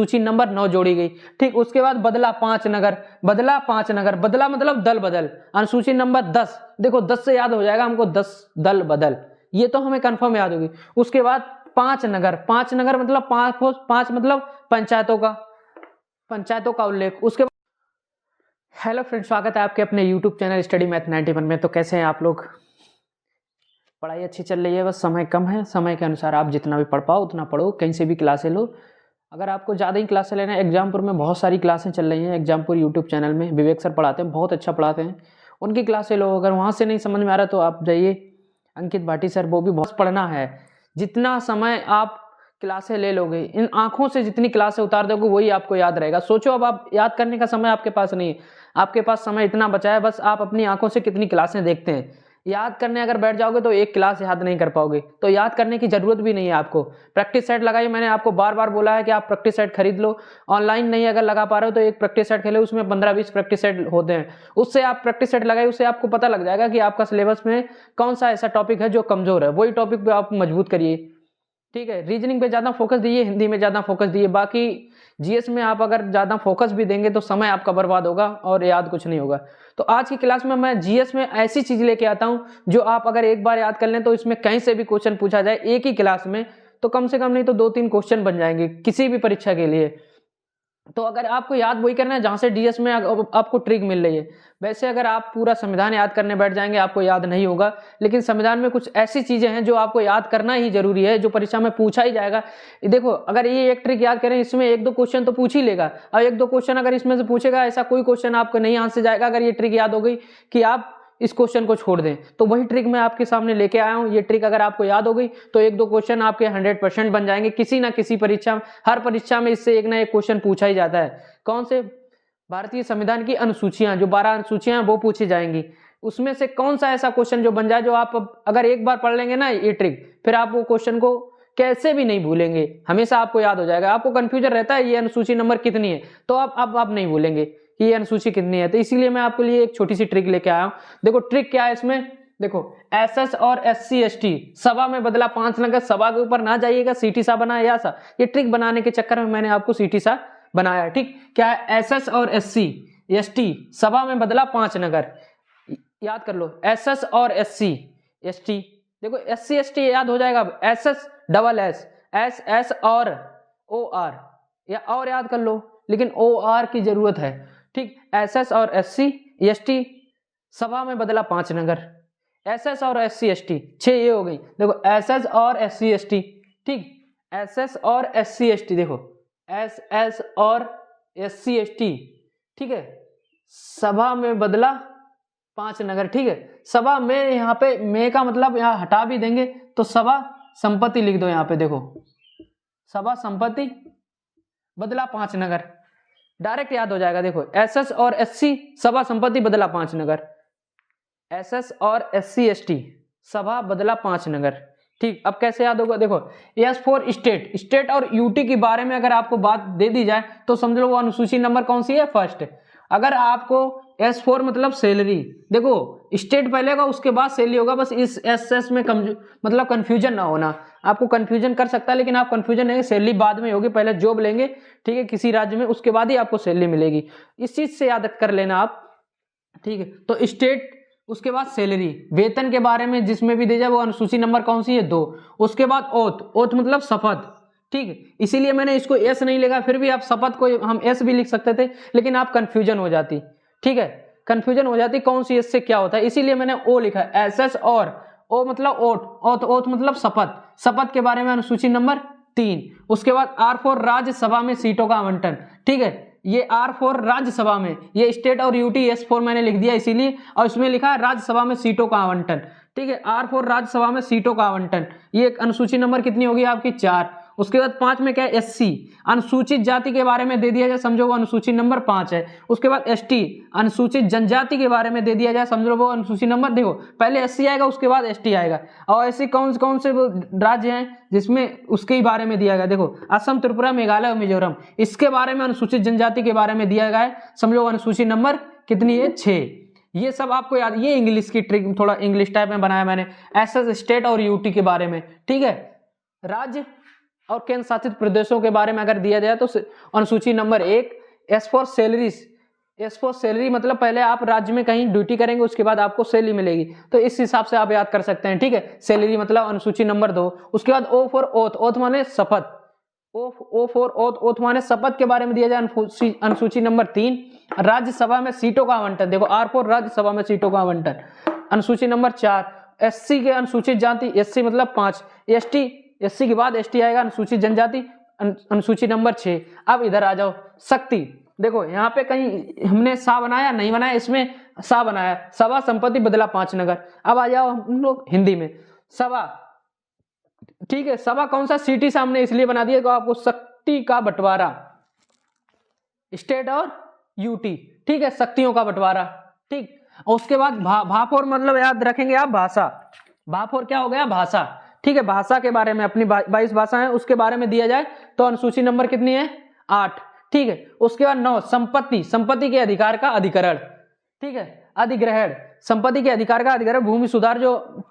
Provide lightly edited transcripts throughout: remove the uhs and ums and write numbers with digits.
सूची नंबर 9 जोड़ी गई। ठीक, उसके बाद बदला 5 नगर, बदला 5 नगर, बदला मतलब दल बदल। अनुसूची नंबर 10, देखो 10 से याद हो जाएगा हमको, 10 दल बदल, ये तो हमें कंफर्म याद होगी। उसके बाद 5 नगर, 5 नगर मतलब 5 मतलब पंचायतों का उल्लेख। उसके बाद हेलो फ्रेंड्स, स्वागत है आपके अपने यूट्यूब चैनल स्टडी मैथ 91 में। तो कैसे हैं आप लोग? पढ़ाई अच्छी चल रही है, बस समय कम है। समय के अनुसार आप जितना भी पढ़ पाओ उतना पढ़ो, कहीं से भी क्लासें लो। अगर आपको ज़्यादा ही क्लासें लेना है, एग्जामपुर में बहुत सारी क्लासें चल रही हैं। एग्जामपुर यूट्यूब चैनल में विवेक सर पढ़ाते हैं, बहुत अच्छा पढ़ाते हैं, उनकी क्लासें लो। अगर वहाँ से नहीं समझ में आ रहा तो आप जाइए अंकित भाटी सर, वो भी बहुत पढ़ना है। जितना समय आप क्लासें ले लोगे, इन आंखों से जितनी क्लासें उतार दोगे वही आपको याद रहेगा। सोचो, अब आप याद करने का समय आपके पास नहीं है, आपके पास समय इतना बचा है, बस आप अपनी आंखों से कितनी क्लासें देखते हैं। याद करने अगर बैठ जाओगे तो एक क्लास याद नहीं कर पाओगे, तो याद करने की जरूरत भी नहीं है आपको। प्रैक्टिस सेट लगाइए, मैंने आपको बार बार बोला है कि आप प्रैक्टिस सेट खरीद लो। ऑनलाइन नहीं अगर लगा पा रहे हो तो एक प्रैक्टिस सेट खेलो, उसमें 15-20 प्रैक्टिस सेट होते हैं, उससे आप प्रैक्टिस सेट लगाइए, उससे आपको पता लग जाएगा कि आपका सिलेबस में कौन सा ऐसा टॉपिक है जो कमजोर है, वही टॉपिक पे आप मजबूत करिए। ठीक है, रीजनिंग पे ज़्यादा फोकस दीजिए, हिंदी में ज़्यादा फोकस दीजिए। बाकी जीएस में आप अगर ज़्यादा फोकस भी देंगे तो समय आपका बर्बाद होगा और याद कुछ नहीं होगा। तो आज की क्लास में मैं जीएस में ऐसी चीज़ लेके आता हूँ जो आप अगर एक बार याद कर लें तो इसमें कहीं से भी क्वेश्चन पूछा जाए एक ही क्लास में, तो कम से कम नहीं तो 2-3 क्वेश्चन बन जाएंगे किसी भी परीक्षा के लिए। तो अगर आपको याद वही करना है जहां से डीएस में आपको ट्रिक मिल रही है। वैसे अगर आप पूरा संविधान याद करने बैठ जाएंगे आपको याद नहीं होगा, लेकिन संविधान में कुछ ऐसी चीजें हैं जो आपको याद करना ही जरूरी है, जो परीक्षा में पूछा ही जाएगा। देखो, अगर ये एक ट्रिक याद करें, इसमें 1-2 क्वेश्चन तो पूछ ही लेगा, और 1-2 क्वेश्चन अगर इसमें से पूछेगा, ऐसा कोई क्वेश्चन आपको नहीं आंसर जाएगा अगर ये ट्रिक याद हो गई कि आप इस क्वेश्चन को छोड़ दें। तो वही ट्रिक मैं आपके सामने लेके आया हूं। ये ट्रिक अगर आपको याद हो गई तो 1-2 क्वेश्चन आपके 100% बन जाएंगे किसी ना किसी परीक्षा में। हर परीक्षा में इससे एक ना एक क्वेश्चन पूछा ही जाता है। कौन से? भारतीय संविधान की अनुसूचियां, जो 12 अनुसूचियां हैं वो पूछी जाएंगी, उसमें से कौन सा ऐसा क्वेश्चन जो बन जाए, जो आप अगर एक बार पढ़ लेंगे ना ये ट्रिक, फिर आप वो क्वेश्चन को कैसे भी नहीं भूलेंगे, हमेशा आपको याद हो जाएगा। आपको कंफ्यूजन रहता है ये अनुसूची नंबर कितनी है, तो आप नहीं भूलेंगे कि ये अनुसूची कितनी है। तो इसीलिए मैं आपके लिए एक छोटी सी ट्रिक लेके आया हूं। देखो ट्रिक क्या है इसमें, देखो एसएस और एससी एसटी सभा में बदला 5 नगर। सभा के ऊपर ना जाइएगा, सीटी सा बनाया या सा, ये ट्रिक बनाने के चक्कर में मैंने आपको सीटी सा बनाया। ठीक, क्या है? एसएस और एससी एसटी सभा में बदला 5 नगर। याद कर लो, एसएस और एससी एसटी। देखो एससी एसटी याद हो जाएगा, SS double S, S S और ओ आर, या और याद कर लो, लेकिन ओ आर की जरूरत है। ठीक, एसएस और एससी एसटी सभा में बदला 5 नगर। एसएस और एससी एसटी 6 ये हो गई। देखो एसएस और एससी एसटी, ठीक, एसएस और एससी एसटी, देखो एसएस और एससी एसटी, ठीक है, सभा में बदला 5 नगर। ठीक है, सभा में, यहाँ पे में का मतलब यहाँ हटा भी देंगे तो सभा संपत्ति लिख दो यहाँ पे। देखो सभा संपत्ति बदला 5 नगर, डायरेक्ट याद हो जाएगा। देखो एसएस और एससी सभा संपत्ति बदला 5 नगर, एसएस और एससी एसटी सभा बदला 5 नगर। ठीक, अब कैसे याद होगा? देखो एस फॉर स्टेट, स्टेट और यूटी के बारे में अगर आपको बात दे दी जाए तो समझ लो वो अनुसूची नंबर कौन सी है? फर्स्ट। अगर आपको एस फोर मतलब सैलरी, देखो स्टेट पहले का उसके बाद सैलरी होगा, बस इस एस में मतलब कंफ्यूजन ना होना। आपको कंफ्यूजन कर सकता है, लेकिन आप कंफ्यूजन नहीं, सैलरी बाद में होगी, पहले जॉब लेंगे, ठीक है, किसी राज्य में, उसके बाद ही आपको सैलरी मिलेगी। इस चीज से याद कर लेना आप। ठीक है, तो स्टेट, उसके बाद सैलरी, वेतन के बारे में जिसमें भी दे जाए वो अनुसूची नंबर कौन सी है? 2। उसके बाद ओथ, ओथ मतलब शपथ। ठीक है, इसीलिए मैंने इसको एस नहीं लिखा, फिर भी आप शपथ को हम एस भी लिख सकते थे, लेकिन आप कंफ्यूजन हो जाती। ठीक है, कंफ्यूजन हो जाती कौन सी एस से क्या होता है, इसीलिए मैंने ओ लिखा, एसएस और ओ मतलब ओथ, ओथ ओथ मतलब शपथ। शपथ के बारे में अनुसूची नंबर 3। उसके बाद आर फॉर राज्यसभा में सीटों का आवंटन। ठीक है, ये आर फॉर राज्यसभा में, ये स्टेट और यूटी एस फोर मैंने लिख दिया इसीलिए, और इसमें लिखा है राज्यसभा में सीटों का आवंटन। ठीक है, आर फॉर राज्यसभा में सीटों का आवंटन, ये अनुसूची नंबर कितनी होगी आपकी? 4। उसके बाद 5 में क्या है? एससी, अनुसूचित जाति के बारे में दे दिया जाए, समझो वो अनुसूची नंबर 5 है। उसके बाद एसटी, अनुसूचित जनजाति के बारे में दे दिया जाए, समझो वो अनुसूची नंबर, देखो पहले एससी आएगा उसके बाद एसटी आएगा। और ऐसे कौन कौन से राज्य हैं जिसमें उसके ही बारे में दिया गया? देखो असम, त्रिपुरा, मेघालय और मिजोरम, इसके बारे में अनुसूचित जनजाति के बारे में दिया गया है, समझो अनुसूची नंबर कितनी है? 6। ये सब आपको याद, ये इंग्लिश की ट्रिक, थोड़ा इंग्लिश टाइप में बनाया मैंने, एसएस, स्टेट और यूटी के बारे में। ठीक है, राज्य और केंद्र शासित प्रदेशों के बारे में अगर दिया जाए तो अनुसूची number 1 S for salaries, S for salary मतलब पहले आप राज्य में कहीं ड्यूटी करेंगे उसके बाद आपको सैलरी मिलेगी, तो इस हिसाब से आप याद कर सकते हैं, ठीक है। सैलरी मतलब अनुसूची नंबर 2। उसके बाद ओ फॉर ओथ, ओथ माने शपथ, ओ फॉर ओथ, ओथ माने शपथ के बारे में दिया जाए अनुसूची नंबर 3 राज्यसभा में सीटों का आवंटन, देखो आर फॉर राज्यसभा में सीटों का आवंटन। अनुसूची नंबर 4 एससी के अनुसूचित जाति, एससी मतलब 5, एसटी, एससी के बाद एसटी आएगा अनुसूचित जनजाति, अनुसूची नंबर 6। अब इधर आ जाओ शक्ति, देखो यहाँ पे कहीं हमने सा बनाया नहीं बनाया, इसमें सा बनाया, सभा संपत्ति बदला 5 नगर। अब आ जाओ हम लोग हिंदी में, सभा, ठीक है, सभा कौन सा सिटी सामने इसलिए बना दिया तो आपको शक्ति का बंटवारा, स्टेट और यूटी, ठीक है, शक्तियों का बंटवारा, ठीक। और उसके बाद भाफोर मतलब याद रखेंगे आप भाषा, भाफोर क्या हो गया भाषा, ठीक है। भाषा के बारे में अपनी 22 भाषाएं उसके बारे में दिया जाए तो अनुसूची नंबर कितनी है 8, ठीक है। उसके बाद 9 संपत्ति, संपत्ति के अधिकार का अधिकरण, ठीक है, अधिग्रहण, संपत्ति के अधिकार का अधिकरण, भूमि सुधार जो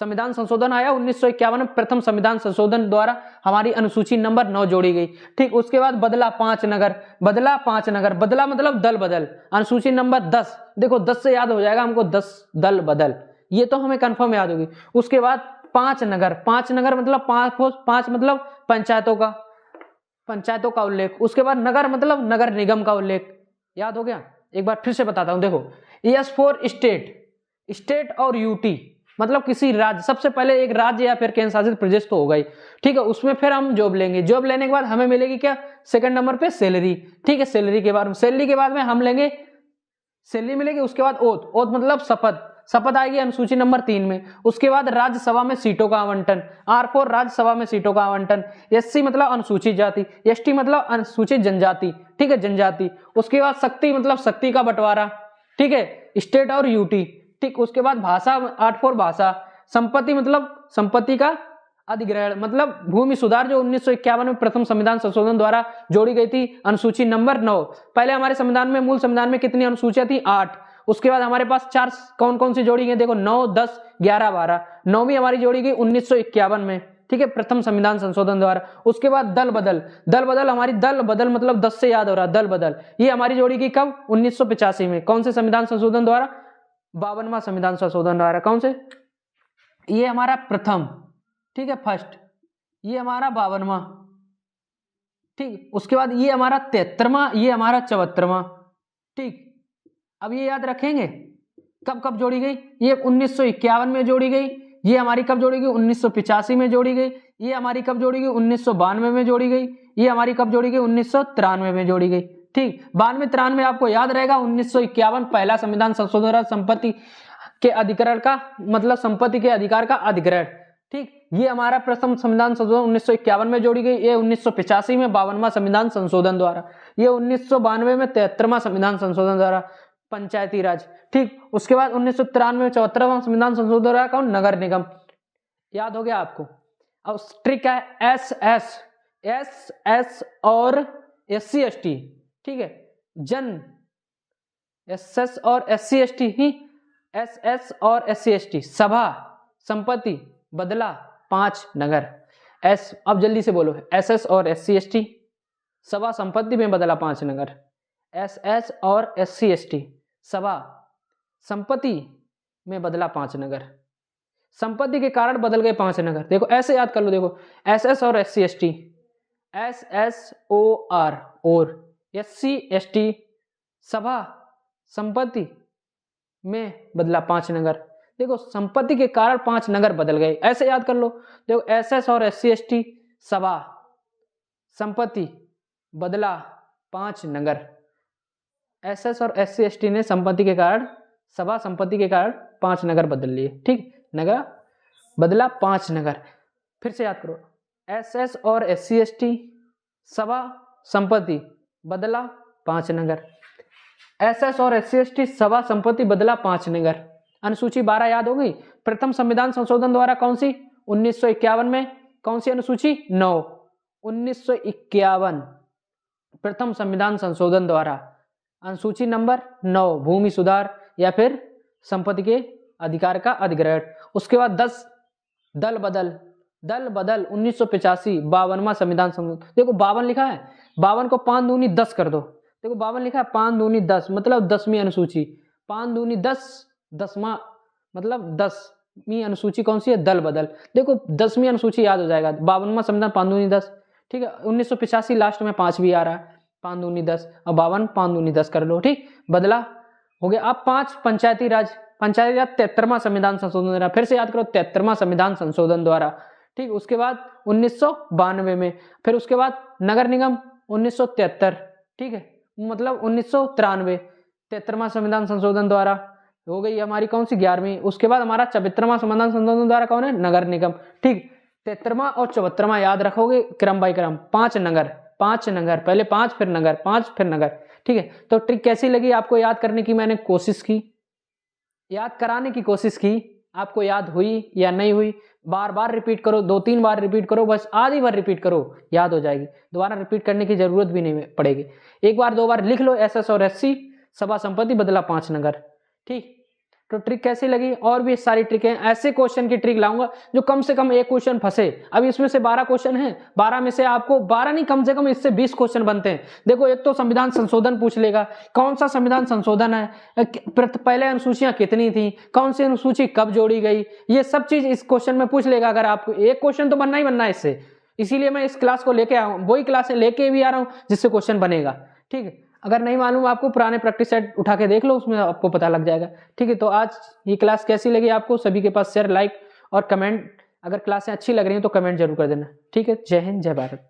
संविधान संशोधन आया 1951 में, प्रथम संविधान संशोधन द्वारा हमारी अनुसूची नंबर 9 जोड़ी गई, ठीक। उसके बाद बदला 5 नगर, बदला 5 नगर, बदला मतलब दल बदल, अनुसूची नंबर 10, देखो 10 से याद हो जाएगा हमको 10 दल बदल, ये तो हमें कंफर्म याद होगी। उसके बाद 5 नगर, 5 नगर मतलब 5 मतलब पंचायतों का उल्लेख। उसके बाद नगर मतलब नगर निगम का उल्लेख, याद हो गया। एक बार फिर से बताता हूं, देखो एस फॉर स्टेट, स्टेट और यूटी मतलब किसी राज्य, सबसे पहले एक राज्य या फिर केंद्र शासित प्रदेश तो होगा ही, ठीक है। उसमें फिर हम जॉब लेंगे, जॉब लेने के बाद हमें मिलेगी क्या सेकंड नंबर पे सैलरी, ठीक है। सैलरी के बाद में, सैलरी के बाद में हम लेंगे सैलरी मिलेगी। उसके बाद ओथ, ओथ मतलब शपथ, शपथ आएगी अनुसूची नंबर 3 में। उसके बाद राज्यसभा में सीटों का आवंटन, आर फॉर राज्यसभा में सीटों का आवंटन, एससी मतलब अनुसूचित जाति, एसटी मतलब अनुसूचित जनजाति, ठीक है, जनजाति। उसके बाद शक्ति मतलब शक्ति का बंटवारा, ठीक है, स्टेट और यूटी, ठीक। उसके बाद भाषा, 8 फॉर भाषा, संपत्ति मतलब संपत्ति का अधिग्रहण मतलब भूमि सुधार जो 1951 में प्रथम संविधान संशोधन द्वारा जोड़ी गई थी, अनुसूची नंबर 9। पहले हमारे संविधान में, मूल संविधान में कितनी अनुसूचियां थी 8, उसके बाद हमारे पास 4 कौन कौन सी जोड़ी गई, देखो 9, 10, 11, 12, 9वीं हमारी जोड़ी गई 1951 में, ठीक है, प्रथम संविधान संशोधन द्वारा। उसके बाद दल बदल, दल बदल हमारी, दल बदल मतलब 10 से याद हो रहा, दल बदल, ये हमारी जोड़ी गई कब 1985 में, कौन से संविधान संशोधन द्वारा, 52वां संविधान संशोधन द्वारा। कौन से, ये हमारा प्रथम, ठीक है, फर्स्ट, ये हमारा 52वां, ठीक। उसके बाद ये हमारा 73वां, ये हमारा 74वां, ठीक। अब ये याद रखेंगे कब कब जोड़ी गई, ये 1951 में जोड़ी गई, ये हमारी कब जोड़ी गई 1985 में जोड़ी गई, ये हमारी कब जोड़ी गई 1992 में जोड़ी गई, ये हमारी कब जोड़ी गई 1993 में जोड़ी गई, ठीक। 92-93 आपको याद रहेगा, 1951 पहला संविधान संशोधन, संपत्ति के अधिकरण का मतलब संपत्ति के अधिकार का अधिग्रहण, ठीक। ये हमारा प्रथम संविधान संशोधन 1951 में जोड़ी गई, ये 1985 में 52वां संविधान संशोधन द्वारा, ये 1992 में 73वां संविधान संशोधन द्वारा पंचायती राज, ठीक। उसके बाद 1993 में 74वां संविधान संशोधन द्वारा कौन, नगर निगम, याद हो गया आपको। अब ट्रिक है एस एस, एस एस और एससी एसटी, ठीक है, जन, एस एस और एससी एसटी ही, एस एस और एससी एसटी, सभा संपत्ति बदला 5 नगर, एस, अब जल्दी से बोलो, एस एस और एससी एसटी, सभा संपत्ति में बदला 5 नगर, एस एस और एससी एसटी, सभा संपत्ति में बदला 5 नगर, संपत्ति के कारण बदल गए 5 नगर। देखो ऐसे याद कर लो, देखो एस एस और SC ST, S S O R और एससी एसटी, सभा संपत्ति में बदला 5 नगर। देखो संपत्ति के कारण 5 नगर बदल गए, ऐसे याद कर लो। देखो एस एस और एससी एसटी, सभा संपत्ति बदला 5 नगर, एस एस और एससी एसटी ने संपत्ति के कारण, सभा संपत्ति के कारण 5 नगर बदल लिए, ठीक, नगर बदला 5 नगर। फिर से याद करो, एस एस और एससी एसटी, सभा संपत्ति बदला 5 नगर, एस एस और एससी एसटी, सभा संपत्ति बदला 5 नगर। अनुसूची 12 याद हो गई। प्रथम संविधान संशोधन द्वारा कौन सी, 1951 में, कौन सी अनुसूची 9, 1951 प्रथम संविधान संशोधन द्वारा अनुसूची नंबर 9 भूमि सुधार या फिर संपत्ति के अधिकार का अधिग्रहण। उसके बाद 10 दल बदल, दल बदल 1985 52वां संविधान संशोधन। देखो 52 लिखा है, 52 को 5 दूनी 10 कर दो। देखो 52 लिखा है, 5 दूनी 10 मतलब 10वीं अनुसूची, 5 दूनी 10, 10वां मतलब 10वीं अनुसूची कौन सी है, दल बदल। देखो 10वीं अनुसूची याद हो जाएगा, 52वां संविधान 5 दूनी 10, ठीक है। 1985 लास्ट में 5 भी आ रहा है, 5 दूनी 10 और 52 5 दूनी 10 कर लो, ठीक, बदला हो गया। अब 5 पंचायती राज 73वां संविधान संशोधन द्वारा, फिर से याद करो 73वां संविधान संशोधन द्वारा, ठीक। उसके बाद 1992 में, फिर उसके बाद नगर निगम 1973, ठीक है, मतलब 1993 73वां संविधान संशोधन द्वारा हो गई हमारी कौन सी 11वीं। उसके बाद हमारा 74वां संविधान संशोधन द्वारा कौन है, नगर निगम, ठीक। 73वां और 74वां याद रखोगे क्रम बाय क्रम, 5 नगर, 5 नगर, पहले 5 फिर नगर, 5 फिर नगर, ठीक है। तो ट्रिक कैसी लगी आपको याद करने की, मैंने कोशिश की, याद कराने की कोशिश की, आपको याद हुई या नहीं हुई, बार बार रिपीट करो, 2-3 बार रिपीट करो, बस आधी बार रिपीट करो, याद हो जाएगी, दोबारा रिपीट करने की जरूरत भी नहीं पड़ेगी। एक बार 2 बार लिख लो, SS और SC सभा संपत्ति बदला 5 नगर, ठीक। तो ट्रिक कैसी लगी, और भी सारी ट्रिक हैं, ऐसे क्वेश्चन की ट्रिक लाऊंगा जो कम से कम एक क्वेश्चन फंसे। अब इसमें से 12 क्वेश्चन हैं, 12 में से आपको 12 नहीं कम से कम इससे 20 क्वेश्चन बनते हैं। देखो एक तो संविधान संशोधन पूछ लेगा, कौन सा संविधान संशोधन है, पहले अनुसूचियां कितनी थी, कौन सी अनुसूची कब जोड़ी गई, ये सब चीज इस क्वेश्चन में पूछ लेगा। अगर आपको एक क्वेश्चन तो बनना ही बनना है इससे, इसीलिए मैं इस क्लास को लेके आया हूँ, वही क्लास लेके भी आ रहा हूँ जिससे क्वेश्चन बनेगा, ठीक है। अगर नहीं मालूम आपको, पुराने प्रैक्टिस सेट उठा के देख लो, उसमें आपको पता लग जाएगा, ठीक है। तो आज ये क्लास कैसी लगी आपको, सभी के पास शेयर, लाइक और कमेंट, अगर क्लासें अच्छी लग रही हैं तो कमेंट जरूर कर देना, ठीक है। जय हिंद, जय भारत।